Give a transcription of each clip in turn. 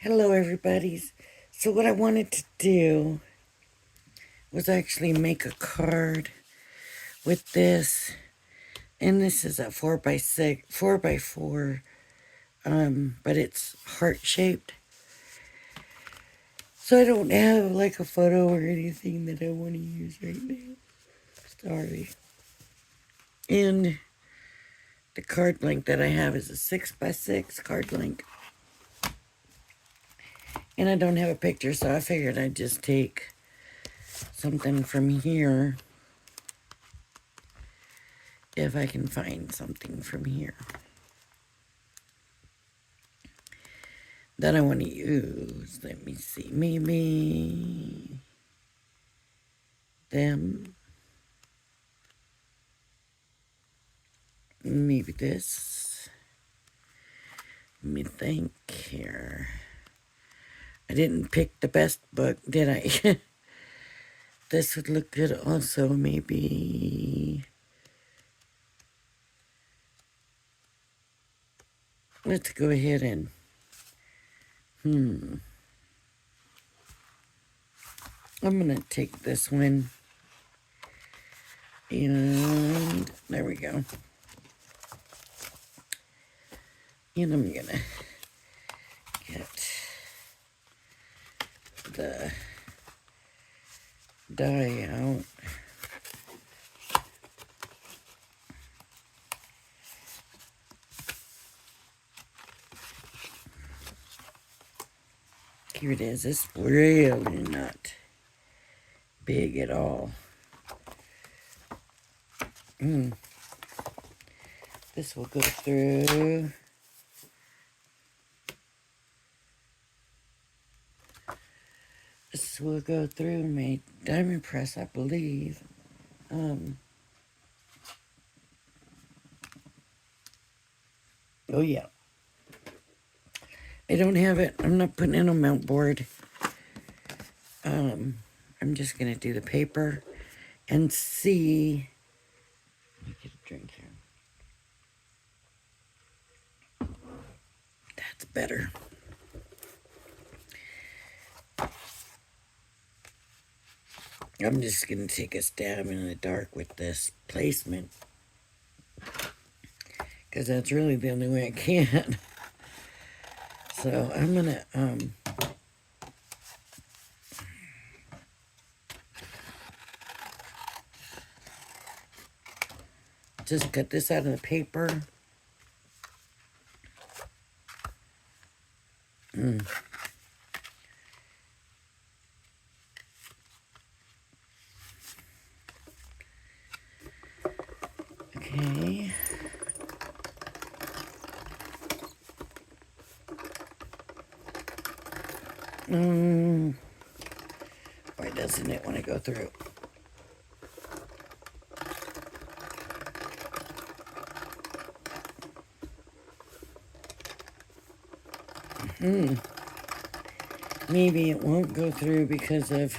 Hello, everybody's. So what I wanted to do was actually make a card with this, and this is a 4x6, 4x4, but it's heart shaped. So I don't have like a photo or anything that I want to use right now. Sorry. And the card blank that I have is a 6x6 card blank. And I don't have a picture, so I figured I'd just take something from here if I can find something from here that I want to use. Let me see. Maybe them. Maybe this. Let me think here. I didn't pick the best book, did I? This would look good also, maybe. Let's go ahead and, I'm going to take this one. And there we go. And I'm going to get the die out. Here it is. It's really not big at all. This will go through. This will go through my diamond press, I believe. Oh yeah. I don't have it. I'm not putting it on mount board. I'm just gonna do the paper and see. Let me get a drink here. That's better. I'm just gonna take a stab in the dark with this placement, because that's really the only way I can. So I'm gonna just cut this out of the paper. Okay. Why doesn't it want to go through? Maybe it won't go through because of...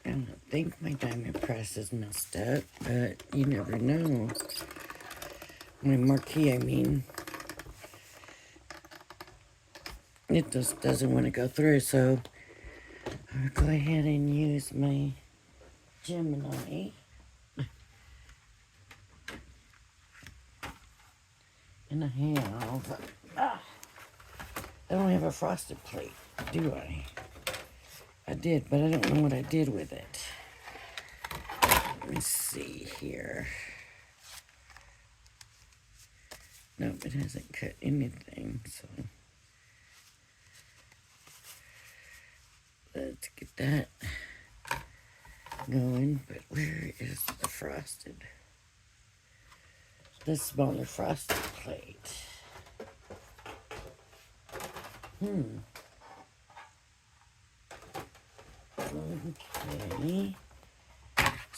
I don't think my diamond press is messed up, but you never know. My marquee, I mean. It just doesn't want to go through, so I'll go ahead and use my Gemini. And I have... I don't have a frosted plate, do I? I did, but I don't know what I did with it. Let me see here. Nope, it hasn't cut anything, so... Let's get that going, but where is the frosted? The smaller frosted plate. Okay.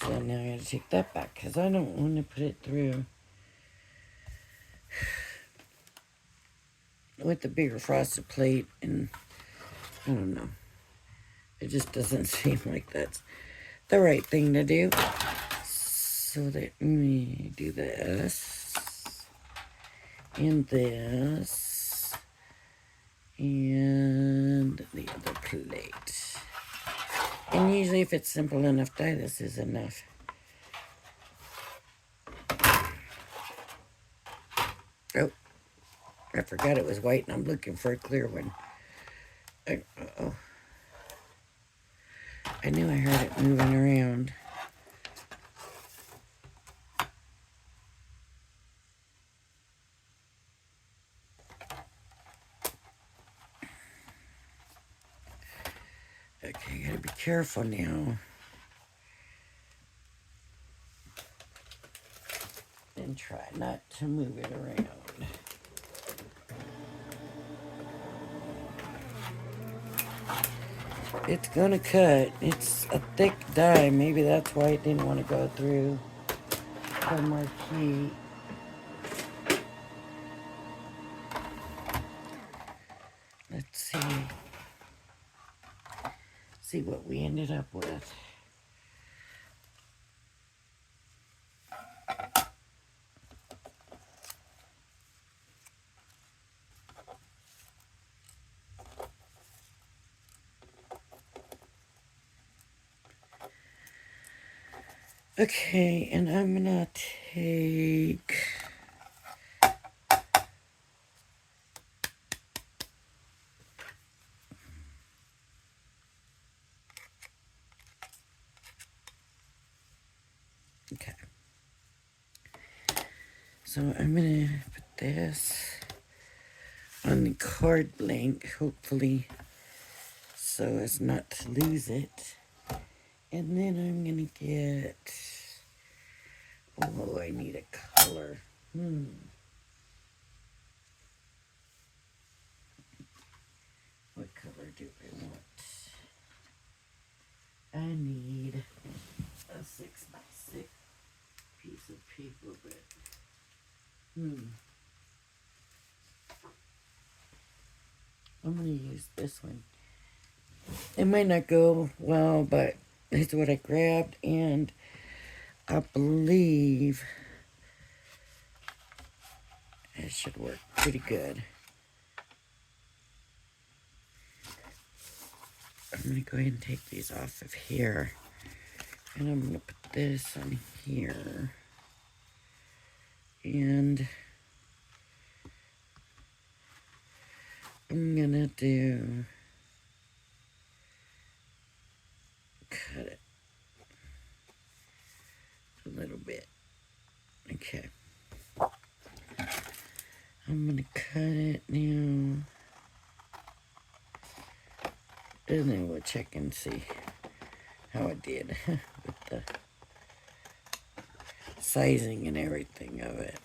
So now I gotta take that back because I don't want to put it through with the bigger frosted plate, and I don't know. It just doesn't seem like that's the right thing to do. So let me do this and this and the other plate. And usually if it's simple enough dye, this is enough. Oh, I forgot it was white and I'm looking for a clear one. Uh-oh. I knew I heard it moving around. Okay, gotta be careful now. And try not to move it around. It's gonna cut. It's a thick dye. Maybe that's why it didn't want to go through the marquee. Let's see what we ended up with. Okay, and I'm gonna take okay. So I'm gonna put this on the card blank, hopefully, so as not to lose it. And then I'm gonna get, oh, I need a color. What color do I want? I need a 6x6 piece of paper, but I'm gonna use this one. It might not go well, but it's what I grabbed, and I believe it should work pretty good. I'm gonna go ahead and take these off of here, and I'm gonna put this on here, and I'm gonna cut it a little bit. Okay. I'm gonna cut it now. And then we'll check and see how it did with the sizing and everything of it.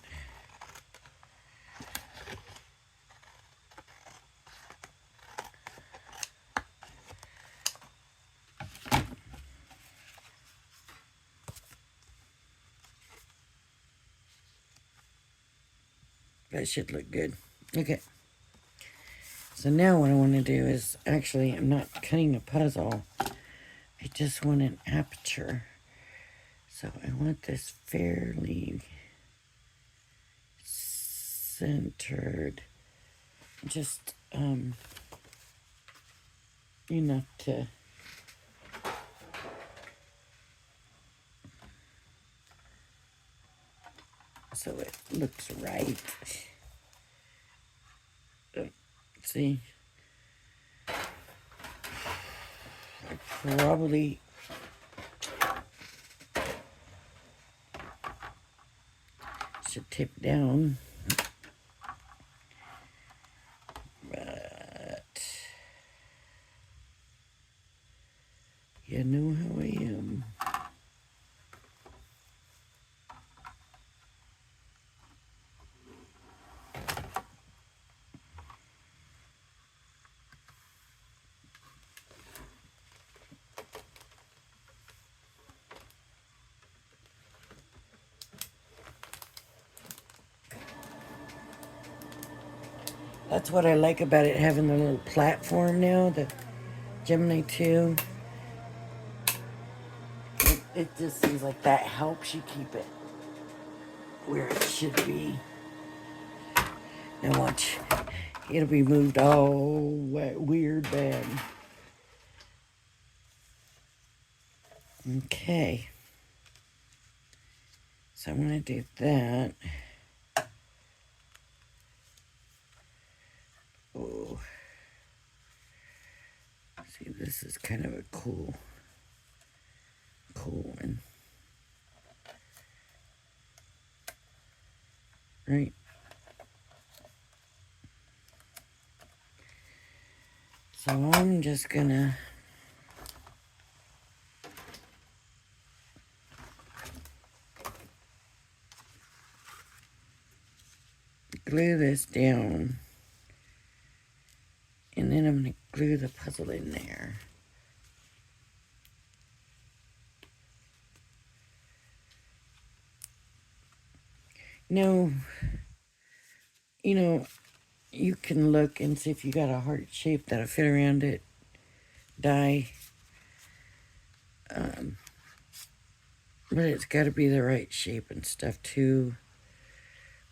That should look good. Okay. So now what I want to do is, actually, I'm not cutting a puzzle. I just want an aperture. So I want this fairly centered. Just enough to so it looks right. See, I probably should tip down, but you know how I am. That's what I like about it, having the little platform now, the Gemini 2. It just seems like that helps you keep it where it should be. Now watch, it'll be moved all weird bad. Okay. So I'm going to do that. Oh. See, this is kind of a cool one. Right? So I'm just going to glue this down. And then I'm going to glue the puzzle in there. No, you know, you can look and see if you got a heart shape that'll fit around it. Die. But it's got to be the right shape and stuff too,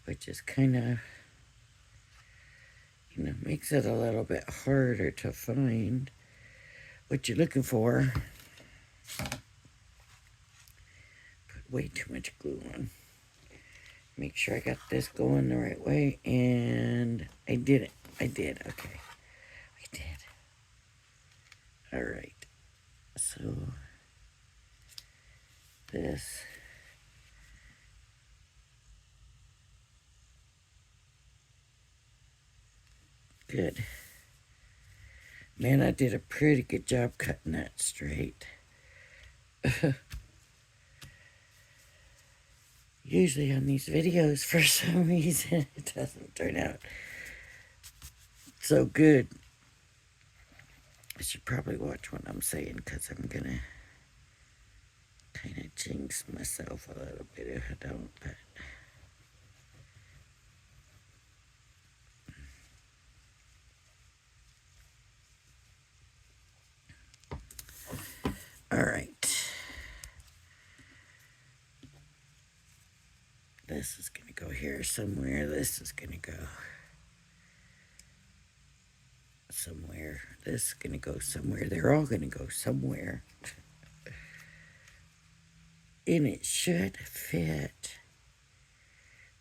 which is kind of, makes it a little bit harder to find what you're looking for. Put way too much glue on. Make sure I got this going the right way, and I did it. I did, okay. I did. All right. So, this. Good. Man, I did a pretty good job cutting that straight. Usually on these videos, for some reason, it doesn't turn out so good. I should probably watch what I'm saying, because I'm going to kind of jinx myself a little bit if I don't. But all right. This is going to go here somewhere. This is going to go somewhere. This is going to go somewhere. They're all going to go somewhere. And it should fit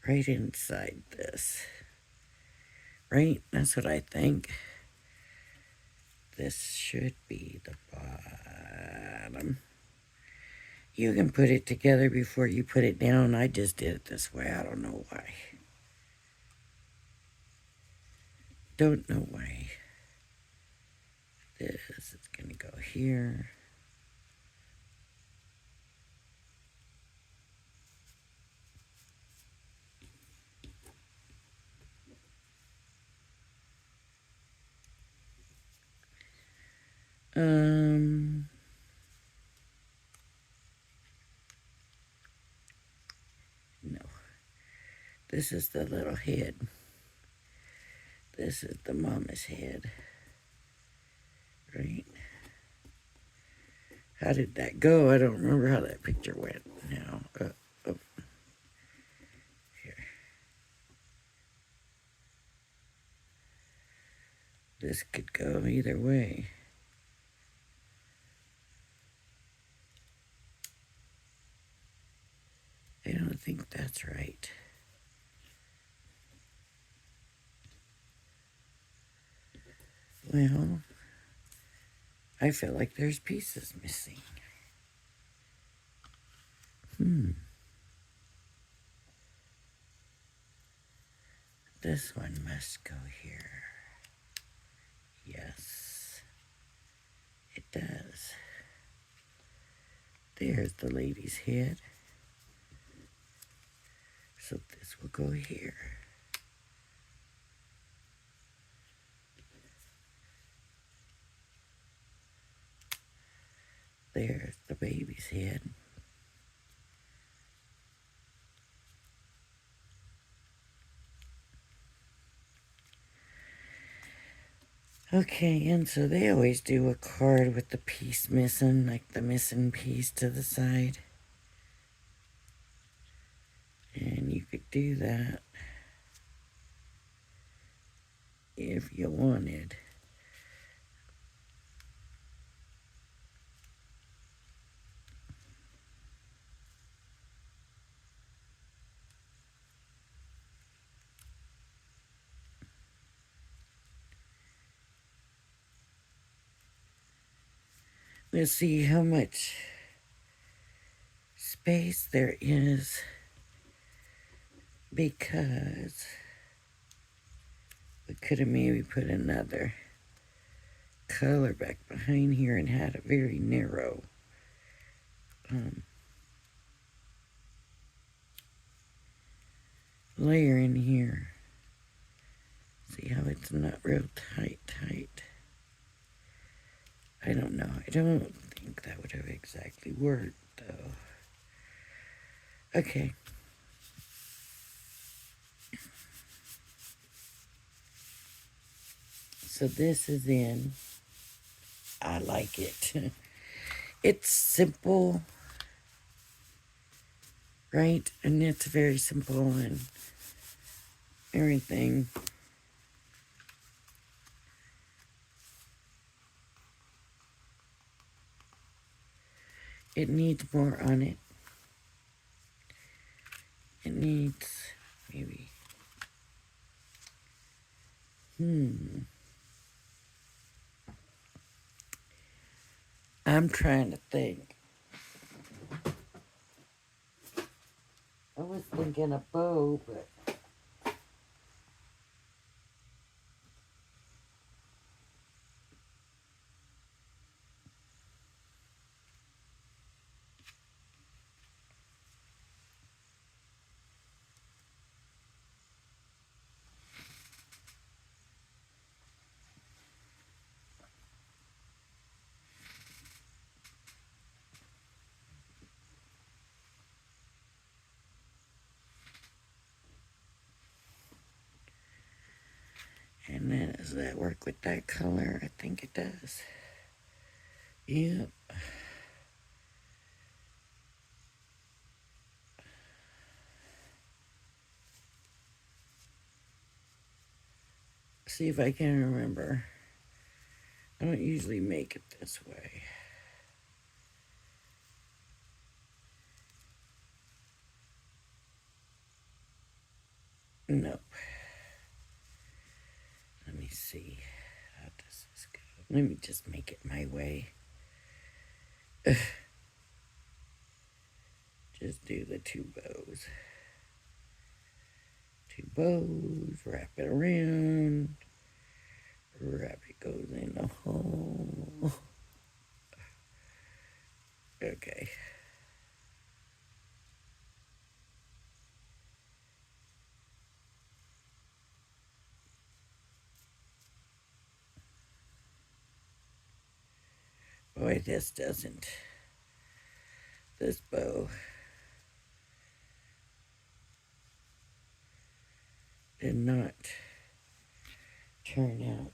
right inside this. Right? That's what I think. This should be the bottom. You can put it together before you put it down. I just did it this way. I don't know why. Don't know why. This is going to go here. No. This is the little head. This is the mama's head. Right? How did that go? I don't remember how that picture went now. Here. This could go either way. I don't think that's right. Well, I feel like there's pieces missing. This one must go here. Yes, it does. There's the lady's head. So this will go here. There's the baby's head. Okay, and so they always do a card with the piece missing, like the missing piece to the side. And you could do that if you wanted. Let's see how much space there is, because we could have maybe put another color back behind here and had a very narrow layer in here. See how it's not real tight. I don't know. I don't think that would have exactly worked, though. Okay. So this is in. I like it. It's simple, right? And it's very simple and everything. It needs more on it. It needs maybe. I'm trying to think. I was thinking a bow, but and then does that work with that color? I think it does. Yep. See if I can remember. I don't usually make it this way. Nope. Let me see. How does this go? Let me just make it my way. Just do the two bows. Two bows, wrap it around. Wrap it goes in the hole. Okay. Boy, this doesn't. This bow did not turn out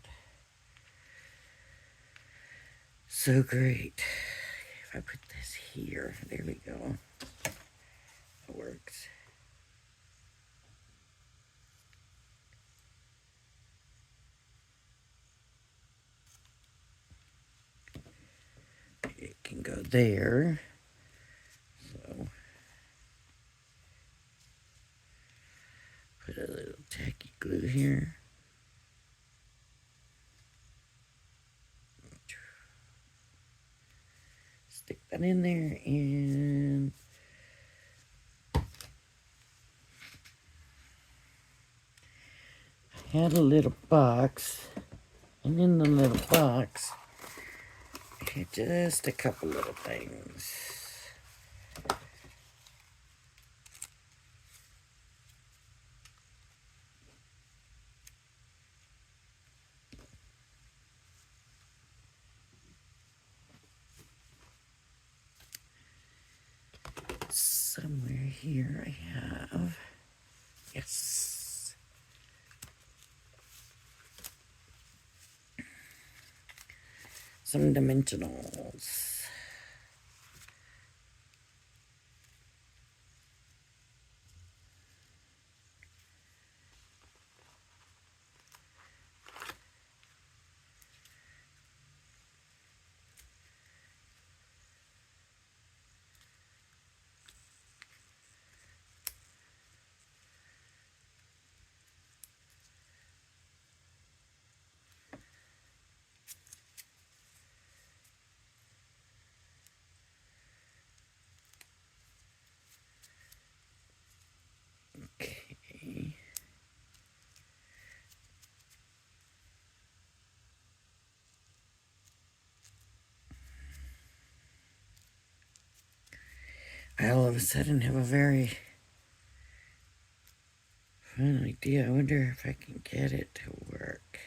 so great. If I put this here, there we go. It works. It can go there. So put a little tacky glue here. Stick that in there and I had a little box, and in the little box I had just a couple little things. Somewhere here I have, yes. some dimensionals. Okay. I all of a sudden have a very fun idea. I wonder if I can get it to work.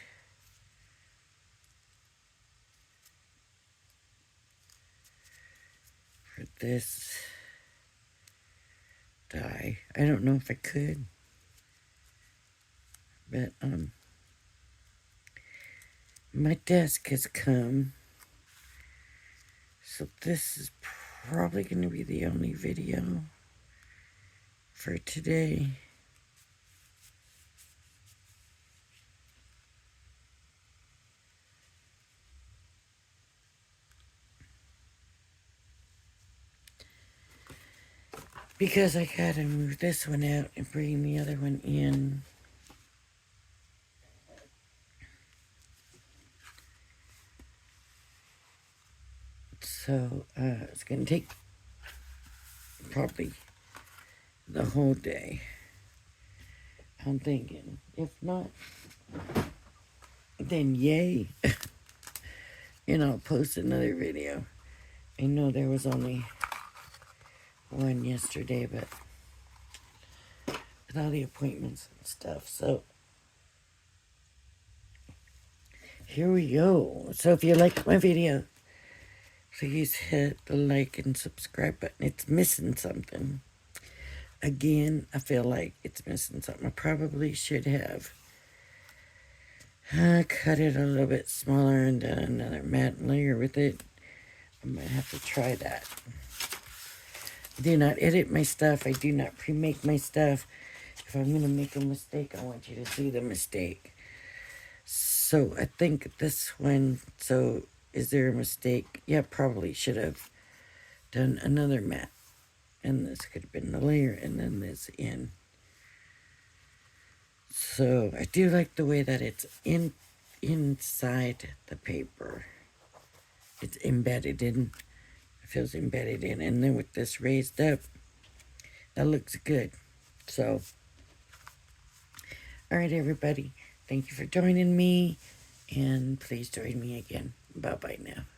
For this die. I don't know if I could. But, my desk has come. So this is probably going to be the only video for today. Because I gotta move this one out and bring the other one in. So, it's gonna take probably the whole day. I'm thinking, if not, then yay. And I'll post another video. I know there was only one yesterday, but with all the appointments and stuff, so here we go. So if you like my video, please hit the like and subscribe button. It's missing something. Again, I feel like it's missing something. I probably should have cut it a little bit smaller and done another matte layer with it. I might have to try that. I do not edit my stuff. I do not pre-make my stuff. If I'm going to make a mistake, I want you to see the mistake. So I think this one, so is there a mistake? Yeah, probably should have done another matte. And this could have been the layer and then this in. So I do like the way that it's inside the paper. It's embedded in. It feels embedded in. And then with this raised up, that looks good. So, all right, everybody. Thank you for joining me. And please join me again. Bye-bye now.